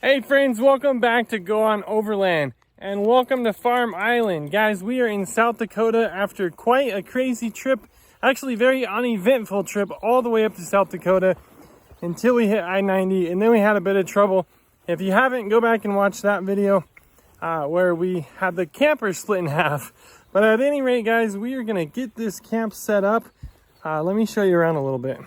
Hey friends, welcome back to Go on Overland and welcome to Farm Island. Guys, we are in South Dakota after quite a crazy trip, actually very uneventful trip all the way up to South Dakota until we hit I-90 and then we had a bit of trouble. If you haven't, go back and watch that video where we had the camper split in half. But at any rate, guys, we are going to get this camp set up. Let me show you around a little bit.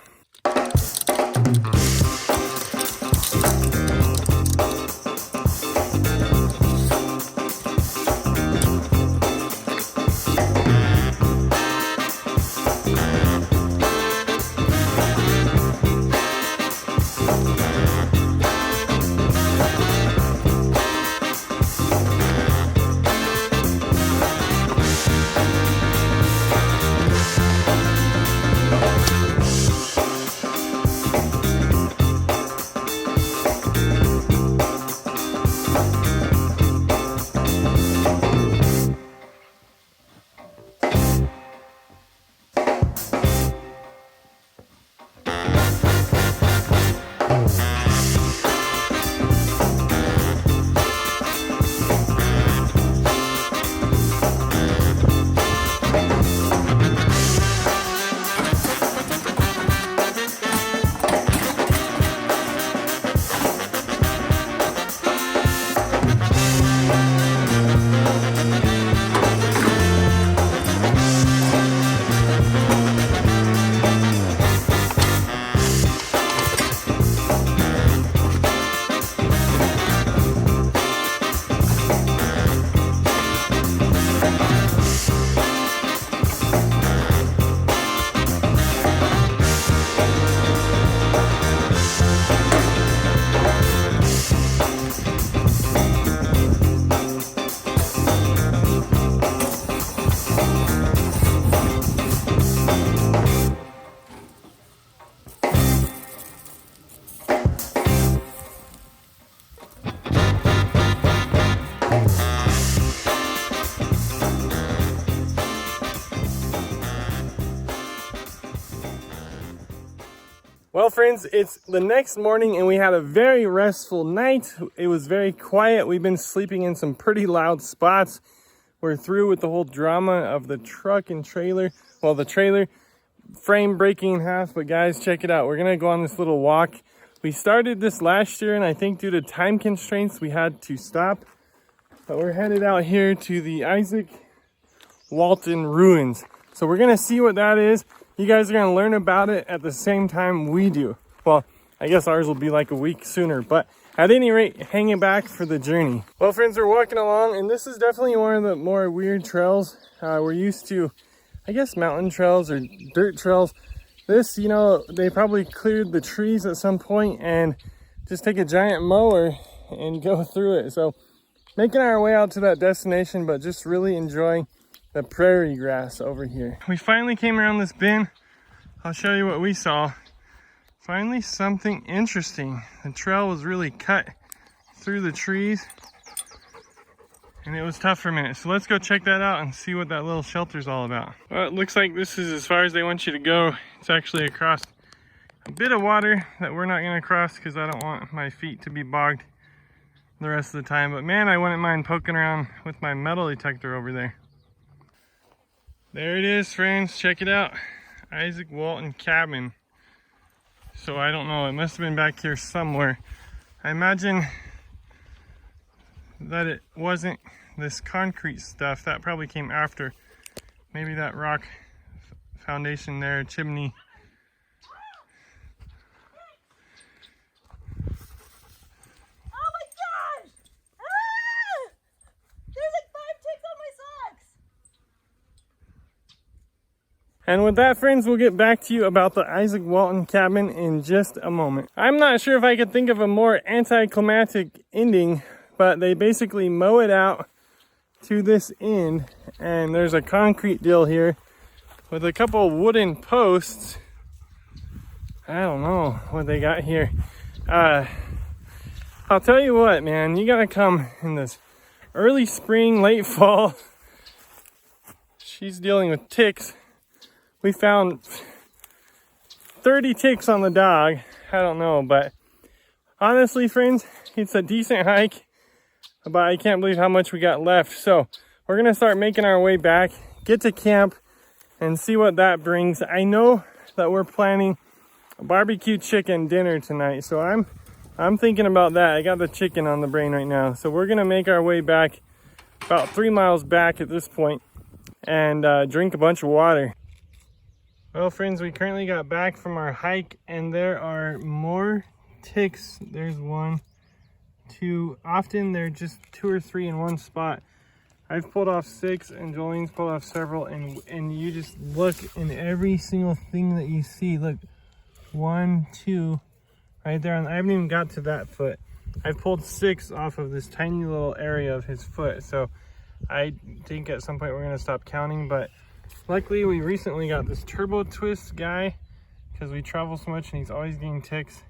Well friends, it's the next morning and we had a very restful night. It was very quiet. We've been sleeping in some pretty loud spots. We're through with the whole drama of the truck and trailer. Well, the trailer frame breaking in half, but guys, check it out. We're gonna go on this little walk. We started this last year and I think due to time constraints, we had to stop. But we're headed out here to the Isaac Walton ruins. So we're gonna see what that is. You guys are going to learn about it at the same time we do. Well, I guess ours will be like a week sooner, but at any rate, hanging back for the journey. Well, friends, we're walking along, and this is definitely one of the more weird trails. We're used to, I guess, mountain trails or dirt trails. This, you know, they probably cleared the trees at some point and just take a giant mower and go through it. So making our way out to that destination, but just really enjoying the prairie grass over here. We finally came around this bend. I'll show you what we saw. Finally something interesting. The trail was really cut through the trees and it was tough for a minute. So let's go check that out and see what that little shelter's all about. Well, it looks like this is as far as they want you to go. It's actually across a bit of water that we're not gonna cross because I don't want my feet to be bogged the rest of the time. But man, I wouldn't mind poking around with my metal detector over there. There it is, friends. Check it out. Isaac Walton cabin. So I don't know. It must have been back here somewhere. I imagine that it wasn't this concrete stuff. That probably came after. Maybe that rock foundation there, chimney. And with that, friends, we'll get back to you about the Isaac Walton cabin in just a moment. I'm not sure if I could think of a more anticlimactic ending, but they basically mow it out to this end, and there's a concrete deal here with a couple wooden posts. I don't know what they got here. I'll tell you what, man, you gotta come in this early spring, late fall. She's dealing with ticks. We found 30 ticks on the dog. I don't know, but honestly, friends, it's a decent hike, but I can't believe how much we got left. So we're gonna start making our way back, get to camp, and see what that brings. I know that we're planning a barbecue chicken dinner tonight, so I'm thinking about that. I got the chicken on the brain right now. So we're gonna make our way back, about 3 miles back at this point, and drink a bunch of water. Well, friends, we currently got back from our hike, and there are more ticks. There's 1, 2. Often they're just 2 or 3 in one spot. I've pulled off 6, and Jolene's pulled off several, and you just look in every single thing that you see. Look, 1, 2, right there. I haven't even got to that foot. I've pulled 6 off of this tiny little area of his foot. So I think at some point we're gonna stop counting, but luckily we recently got this turbo twist guy because we travel so much and he's always getting ticks.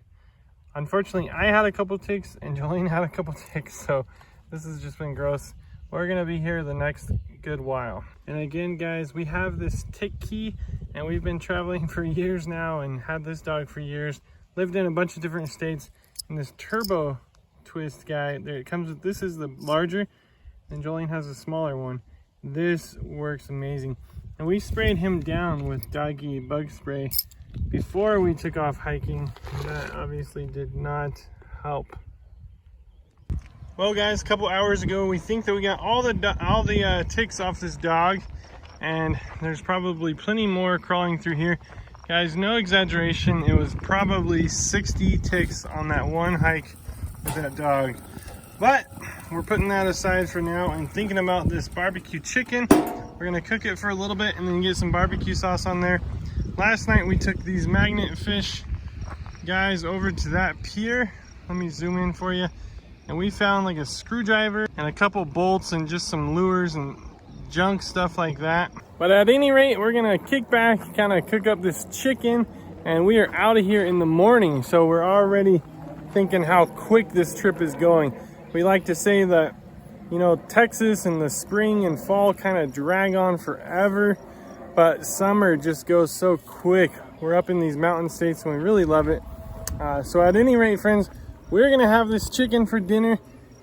Unfortunately, I had a couple ticks and Jolene had a couple ticks, so this has just been gross. We're gonna be here the next good while. And again, guys, we have this tick key, and we've been traveling for years now and had this dog for years, lived in a bunch of different states. And this turbo twist guy, there it comes with, this is the larger, and Jolene has a smaller one. This works amazing. And we sprayed him down with doggy bug spray before we took off hiking. That obviously did not help. Well, guys, a couple hours ago, we think that we got all the ticks off this dog, and there's probably plenty more crawling through here. Guys, no exaggeration, it was probably 60 ticks on that one hike with that dog. But we're putting that aside for now and thinking about this barbecue chicken. We're gonna cook it for a little bit and then get some barbecue sauce on there. Last night we took these magnet fish guys over to that pier. Let me zoom in for you. And we found like a screwdriver and a couple bolts and just some lures and junk stuff like that. But at any rate, we're gonna kick back, kind of cook up this chicken, and we are out of here in the morning. So we're already thinking how quick this trip is going. We like to say that, you know, Texas in the spring and fall kind of drag on forever, but summer just goes so quick. We're up in these mountain states and we really love it. So at any rate, friends, we're gonna have this chicken for dinner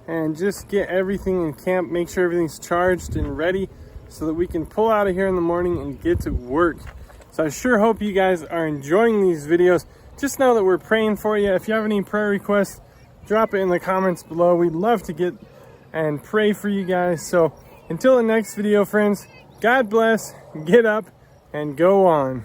and just get everything in camp, make sure everything's charged and ready so that we can pull out of here in the morning and get to work. So I sure hope you guys are enjoying these videos. Just know that we're praying for you. If you have any prayer requests, drop it in the comments below. We'd love to get and pray for you guys. So until the next video, friends, God bless, get up, and go on.